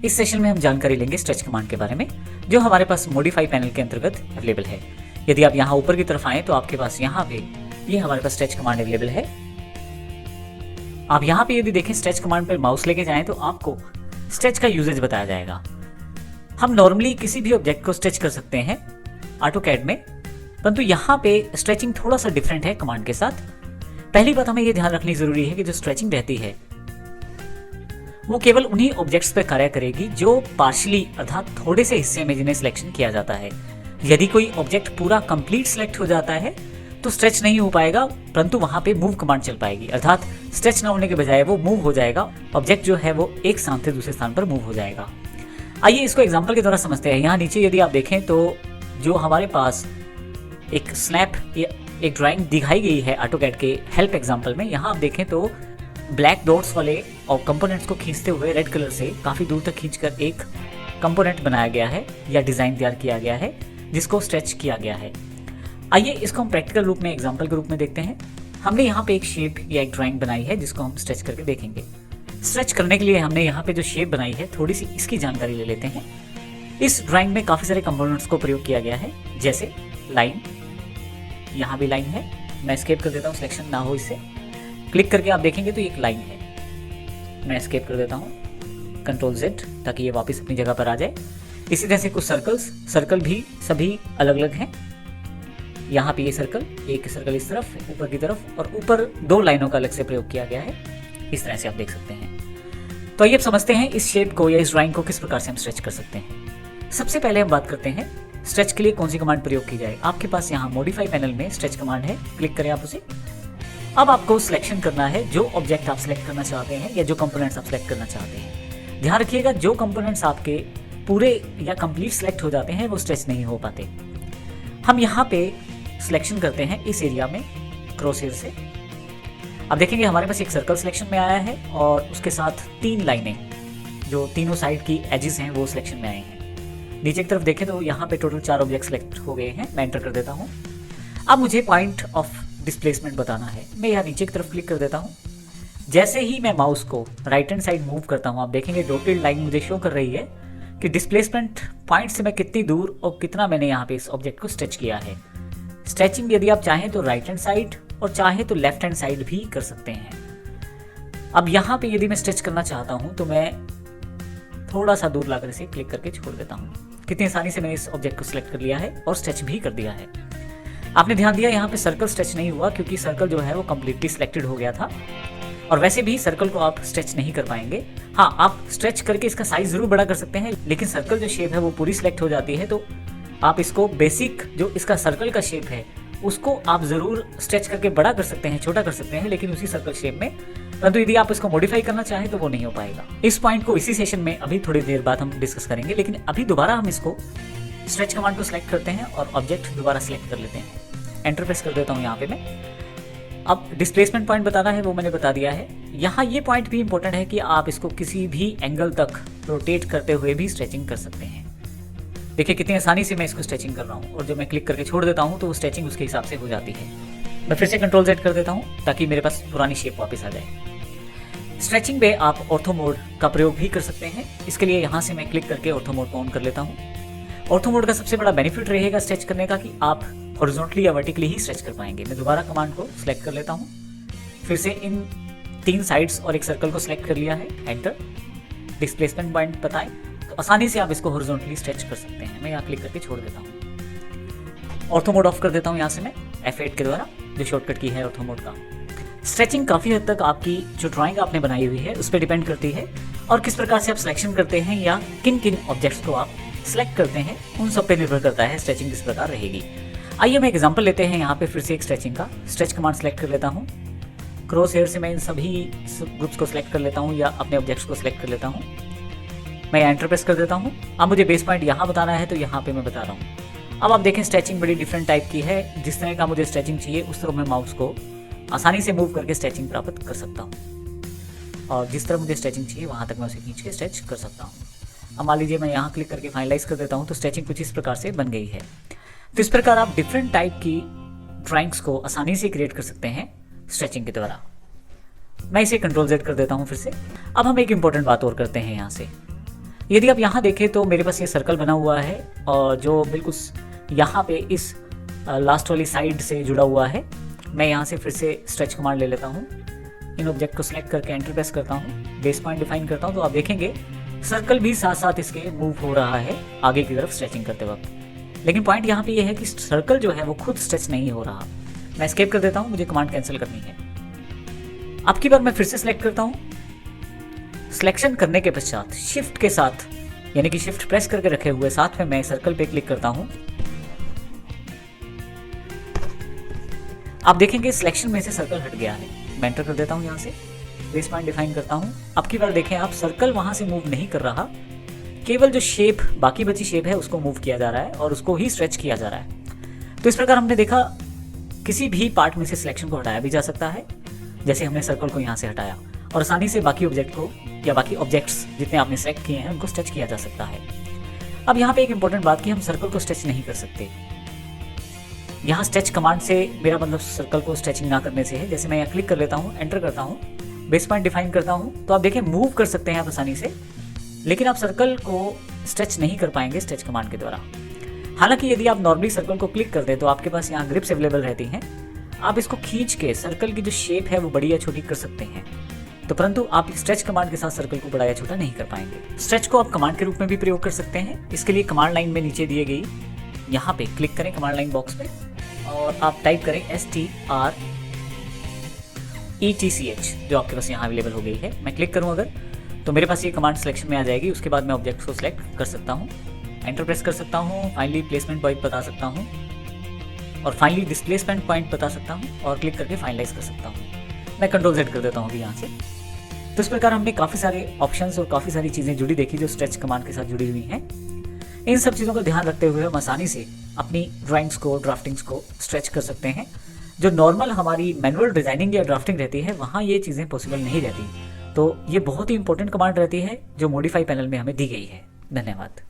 इस सेशन में हम जानकारी लेंगे स्ट्रेच कमांड के बारे में, जो हमारे पास मॉडिफाई पैनल के अंतर्गत अवेलेबल है। यदि आप यहाँ ऊपर की तरफ आए तो आपके पास यहाँ पे ये हमारे पास स्ट्रेच कमांड अवेलेबल है। आप यहाँ पे यदि देखें स्ट्रेच कमांड पर माउस लेके जाएं तो आपको स्ट्रेच का यूजेज बताया जाएगा। हम नॉर्मली किसी भी ऑब्जेक्ट को स्ट्रेच कर सकते हैं ऑटोकैड में, परंतु यहाँ पे स्ट्रेचिंग थोड़ा सा डिफरेंट है कमांड के साथ। पहली बात हमें ये ध्यान रखनी जरूरी है कि जो स्ट्रेचिंग रहती है वो केवल उन्हीं ऑब्जेक्ट्स पर कार्य करेगी जो पार्शली अर्थात थोड़े से हिस्से में जिन्हें सिलेक्शन किया जाता है। यदि कोई ऑब्जेक्ट पूरा कंप्लीट सिलेक्ट हो जाता है तो स्ट्रेच नहीं हो पाएगा, परंतु वहां पे मूव कमांड चल पाएगी, अर्थात स्ट्रेच ना होने के बजाय वो मूव हो जाएगा। ऑब्जेक्ट जो है वो एक स्थान से दूसरे स्थान पर मूव हो जाएगा। आइए इसको एग्जांपल के द्वारा समझते हैं। यहाँ नीचे यदि आप देखें तो जो हमारे पास एक स्नैप या एक ड्राइंग दिखाई गई है ऑटोकैड के हेल्प एग्जांपल में, यहाँ आप देखें तो ब्लैक डॉट्स वाले और कंपोनेंट्स को खींचते हुए रेड कलर से काफ़ी दूर तक खींचकर एक कंपोनेंट बनाया गया है या डिज़ाइन तैयार किया गया है जिसको स्ट्रेच किया गया है। आइए इसको हम प्रैक्टिकल रूप में एग्जांपल के रूप में देखते हैं। हमने यहाँ पे एक शेप या एक ड्राइंग बनाई है जिसको हम स्ट्रेच करके देखेंगे। स्ट्रेच करने के लिए हमने यहाँ पे जो शेप बनाई है थोड़ी सी इसकी जानकारी ले लेते हैं। इस ड्राइंग में काफ़ी सारे कंपोनेंट्स को प्रयोग किया गया है, जैसे लाइन, यहाँ भी लाइन है। मैं एस्केप कर देता हूँ, सिलेक्शन ना हो इससे। क्लिक करके आप देखेंगे तो एक लाइन है। मैं एस्केप कर देता हूँ, Ctrl+Z, ताकि ये वापस अपनी जगह पर आ जाए। इसी तरह से कुछ सर्कल भी सभी अलग अलग हैं। यहाँ पे ये सर्कल, एक सर्कल इस तरफ ऊपर की तरफ, और ऊपर दो लाइनों का अलग से प्रयोग किया गया है। इस तरह से आप देख सकते हैं। तो आइए अब समझते हैं इस शेप को या इस ड्राइंग को किस प्रकार से हम स्ट्रेच कर सकते हैं। सबसे पहले हम बात करते हैं स्ट्रेच के लिए कौन सी कमांड प्रयोग की जाए। आपके पास यहाँ मॉडिफाई पैनल में स्ट्रेच कमांड है, क्लिक करें आप उसे। अब आपको सिलेक्शन करना है जो ऑब्जेक्ट आप सिलेक्ट करना चाहते हैं या जो कंपोनेंट्स आप सिलेक्ट करना चाहते हैं। ध्यान रखिएगा, जो कंपोनेंट्स आपके पूरे या कंप्लीट सिलेक्ट हो जाते हैं वो स्ट्रेच नहीं हो पाते। हम यहाँ पे सिलेक्शन करते हैं इस एरिया में क्रॉस हेयर से। अब देखेंगे हमारे पास एक सर्कल सिलेक्शन में आया है और उसके साथ 3 लाइनें जो तीनों साइड की एजेस हैं वो सिलेक्शन में आए हैं। नीचे की तरफ देखें तो यहाँ पे टोटल 4 ऑब्जेक्ट सिलेक्ट हो गए हैं। मैं एंटर कर देता हूँ। अब मुझे पॉइंट ऑफ डिस्प्लेसमेंट बताना है। मैं यहाँ नीचे की तरफ क्लिक कर देता हूँ। जैसे ही मैं माउस को राइट हैंड साइड मूव करता हूँ, आप देखेंगे डॉटेड लाइन मुझे शो कर रही है कि डिस्प्लेसमेंट पॉइंट से मैं कितनी दूर और कितना मैंने यहाँ पे इस ऑब्जेक्ट को स्ट्रेच किया है। स्ट्रेचिंग यदि आप चाहें तो राइट हैंड साइड और चाहे तो लेफ्ट हैंड साइड भी कर सकते हैं। अब यहाँ पे यदि मैं स्ट्रेच करना चाहता हूँ तो मैं थोड़ा सा दूर लाकर इसे क्लिक करके छोड़ देता हूँ। कितनी आसानी से मैंने इस ऑब्जेक्ट को सिलेक्ट कर लिया है और स्ट्रेच भी कर दिया है। आपने ध्यान दिया यहाँ पे सर्कल स्ट्रेच नहीं हुआ क्योंकि सर्कल जो है वो कम्प्लीटली सिलेक्टेड हो गया था, और वैसे भी सर्कल को आप स्ट्रेच नहीं कर पाएंगे। हाँ, आप स्ट्रेच करके इसका साइज जरूर बड़ा कर सकते हैं, लेकिन सर्कल जो शेप है वो पूरी सिलेक्ट हो जाती है। तो आप इसको बेसिक जो इसका सर्कल का शेप है उसको आप जरूर स्ट्रेच करके बड़ा कर सकते हैं, छोटा कर सकते हैं, लेकिन उसी सर्कल शेप में। परंतु यदि आप इसको मॉडिफाई करना चाहें तो वो नहीं हो पाएगा। इस पॉइंट को इसी सेशन में अभी थोड़ी देर बाद हम डिस्कस करेंगे, लेकिन अभी दोबारा हम इसको स्ट्रेच कमांड को सिलेक्ट करते हैं और ऑब्जेक्ट दोबारा सिलेक्ट कर लेते हैं। एंटर प्रेस कर देता हूँ यहाँ पे मैं। अब डिस्प्लेसमेंट पॉइंट बताना है वो मैंने बता दिया है। यहाँ ये पॉइंट भी इंपॉर्टेंट है कि आप इसको किसी भी एंगल तक रोटेट करते हुए भी स्ट्रेचिंग कर सकते हैं। देखिए कितनी आसानी से मैं इसको स्ट्रेचिंग कर रहा हूँ, और जब मैं क्लिक करके छोड़ देता हूँ तो वो स्ट्रेचिंग उसके हिसाब से हो जाती है। मैं फिर से Ctrl+Z कर देता हूँ ताकि मेरे पास पुरानी शेप वापस आ जाए। स्ट्रेचिंग पे आप ऑर्थो मोड का प्रयोग भी कर सकते हैं। इसके लिए यहाँ से मैं क्लिक करके ऑर्थो मोड को ऑन कर लेता हूँ। ऑर्थो मोड का सबसे बड़ा बेनिफिट रहेगा स्ट्रेच करने का कि आप हॉरिजॉन्टली या वर्टिकली ही स्ट्रेच कर पाएंगे। मैं दोबारा कमांड को सिलेक्ट कर लेता हूँ। फिर से इन 3 साइड्स और एक सर्कल को सिलेक्ट कर लिया है। एंटर। डिस्प्लेसमेंट पॉइंट बताएं तो आसानी से आप इसको हॉरिजॉन्टली स्ट्रेच कर सकते हैं। मैं यहाँ क्लिक करके छोड़ देता हूँ। ऑर्थो मोड ऑफ कर देता हूँ यहाँ से मैं F8 के द्वारा, जो शॉर्टकट की है ऑर्थो मोड का। स्ट्रेचिंग काफ़ी हद तक आपकी जो ड्राइंग आपने बनाई हुई है उस पर डिपेंड करती है, और किस प्रकार से आप सिलेक्शन करते हैं या किन किन ऑब्जेक्ट्स को आप सिलेक्ट करते हैं उन सब पे निर्भर करता है स्ट्रेचिंग किस प्रकार रहेगी। आइए हम एक एग्जांपल लेते हैं यहाँ पे फिर से एक स्ट्रेचिंग का। स्ट्रेच कमांड सेलेक्ट कर लेता हूँ। क्रॉस हेयर से मैं इन सभी ग्रुप्स को सिलेक्ट कर लेता हूँ या अपने ऑब्जेक्ट्स को सिलेक्ट कर लेता हूँ। मैं एंटर प्रेस कर देता हूँ। अब मुझे बेस पॉइंट यहाँ बताना है तो यहाँ पे मैं बता रहा हूँ। अब आप देखें स्ट्रेचिंग बड़ी डिफरेंट टाइप की है। जिस तरह का मुझे स्ट्रेचिंग चाहिए उस तरह मैं माउस को आसानी से मूव करके स्ट्रेचिंग प्राप्त कर सकता हूँ, और जिस तरह मुझे स्ट्रेचिंग चाहिए वहाँ तक मैं उसे खींच के स्ट्रेच कर सकता हूँ। अब मान लीजिए मैं यहाँ क्लिक करके फाइनलाइज कर देता हूँ तो स्ट्रेचिंग कुछ इस प्रकार से बन गई है। तो इस प्रकार आप डिफरेंट टाइप की ड्राइंग्स को आसानी से क्रिएट कर सकते हैं स्ट्रेचिंग के द्वारा। मैं इसे Ctrl+Z कर देता हूँ फिर से। अब हम एक इंपॉर्टेंट बात और करते हैं यहाँ से। यदि आप यहाँ देखें तो मेरे पास ये सर्कल बना हुआ है और जो बिल्कुल यहाँ पे इस लास्ट वाली साइड से जुड़ा हुआ है। मैं यहाँ से फिर से स्ट्रेच कमांड ले लेता हूँ, इन ऑब्जेक्ट को सिलेक्ट करके एंटर प्रेस करता हूँ, बेस पॉइंट डिफाइन करता हूँ, तो आप देखेंगे सर्कल भी साथ साथ इसके मूव हो रहा है आगे की तरफ स्ट्रेचिंग करते वक्त। लेकिन पॉइंट यहाँ पे ये है कि सर्कल जो है वो खुद स्ट्रेच नहीं हो रहा। मैं एस्केप कर देता हूँ, मुझे कमांड कैंसिल करनी है। अब की बार मैं फिर से सिलेक्ट करता हूँ। सिलेक्शन करने के पश्चात शिफ्ट के साथ, यानी कि शिफ्ट प्रेस करके रखे हुए साथ में मैं सर्कल पे क्लिक करता हूँ। आप देखेंगे सिलेक्शन में से सर्कल हट गया है। मैं एंटर कर देता हूँ, यहाँ से बेस पॉइंट डिफाइन करता हूँ। अब की बार देखें आप, सर्कल वहां से मूव नहीं कर रहा, केवल जो शेप बाकी बची शेप है उसको मूव किया जा रहा है और उसको ही स्ट्रेच किया जा रहा है। तो इस प्रकार हमने देखा किसी भी पार्ट में से सिलेक्शन को हटाया भी जा सकता है, जैसे हमने सर्कल को यहाँ से हटाया, और आसानी से बाकी ऑब्जेक्ट को या बाकी ऑब्जेक्ट्स जितने आपने सेलेक्ट किए हैं उनको स्ट्रेच किया जा सकता है। अब यहाँ पे एक इंपॉर्टेंट बात कि हम सर्कल को स्ट्रेच नहीं कर सकते। यहाँ स्ट्रेच कमांड से मेरा मतलब सर्कल को स्ट्रेचिंग ना करने से है। जैसे मैं यहाँ क्लिक कर लेता हूँ, एंटर करता हूँ, बेस पॉइंट डिफाइन करता हूँ, तो आप देखें मूव कर सकते हैं आप आसानी से, लेकिन आप सर्कल को स्ट्रेच नहीं कर पाएंगे स्ट्रेच कमांड के द्वारा। हालांकि यदि आप नॉर्मली सर्कल को क्लिक कर दें तो आपके पास यहाँ ग्रिप्स अवेलेबल रहती हैं, आप इसको खींच के सर्कल की जो शेप है वो बड़ी या छोटी कर सकते हैं, तो परंतु आप स्ट्रेच कमांड के साथ सर्कल को बड़ा या छोटा नहीं कर पाएंगे। स्ट्रेच को आप कमांड के रूप में भी प्रयोग कर सकते हैं। इसके लिए कमांड लाइन में नीचे दिए गई यहाँ पे क्लिक करें कमांड लाइन बॉक्स में और आप टाइप करें STRETCH, जो आपके पास यहाँ अवेलेबल हो गई है। मैं क्लिक करूँ अगर, तो मेरे पास ये कमांड सिलेक्शन में आ जाएगी। उसके बाद मैं ऑब्जेक्ट को सिलेक्ट कर सकता हूँ, एंटर प्रेस कर सकता हूँ, फाइनली प्लेसमेंट पॉइंट बता सकता हूँ और फाइनली डिस्प्लेसमेंट पॉइंट बता सकता हूँ और क्लिक करके फाइनलाइज कर सकता हूँ। मैं कंट्रोल Z कर देता हूँ अभी यहाँ से। तो इस प्रकार हमने काफ़ी सारे ऑप्शंस और काफ़ी सारी चीज़ें जुड़ी देखी जो स्ट्रेच कमांड के साथ जुड़ी हुई हैं। इन सब चीज़ों का ध्यान रखते हुए हम आसानी से अपनी ड्राइंग्स को, ड्राफ्टिंग्स को स्ट्रेच कर सकते हैं। जो नॉर्मल हमारी मैनुअल डिज़ाइनिंग या ड्राफ्टिंग रहती है वहाँ ये चीज़ें पॉसिबल नहीं रहती। तो ये बहुत ही इंपॉर्टेंट कमांड रहती है जो मॉडिफाई पैनल में हमें दी गई है। धन्यवाद।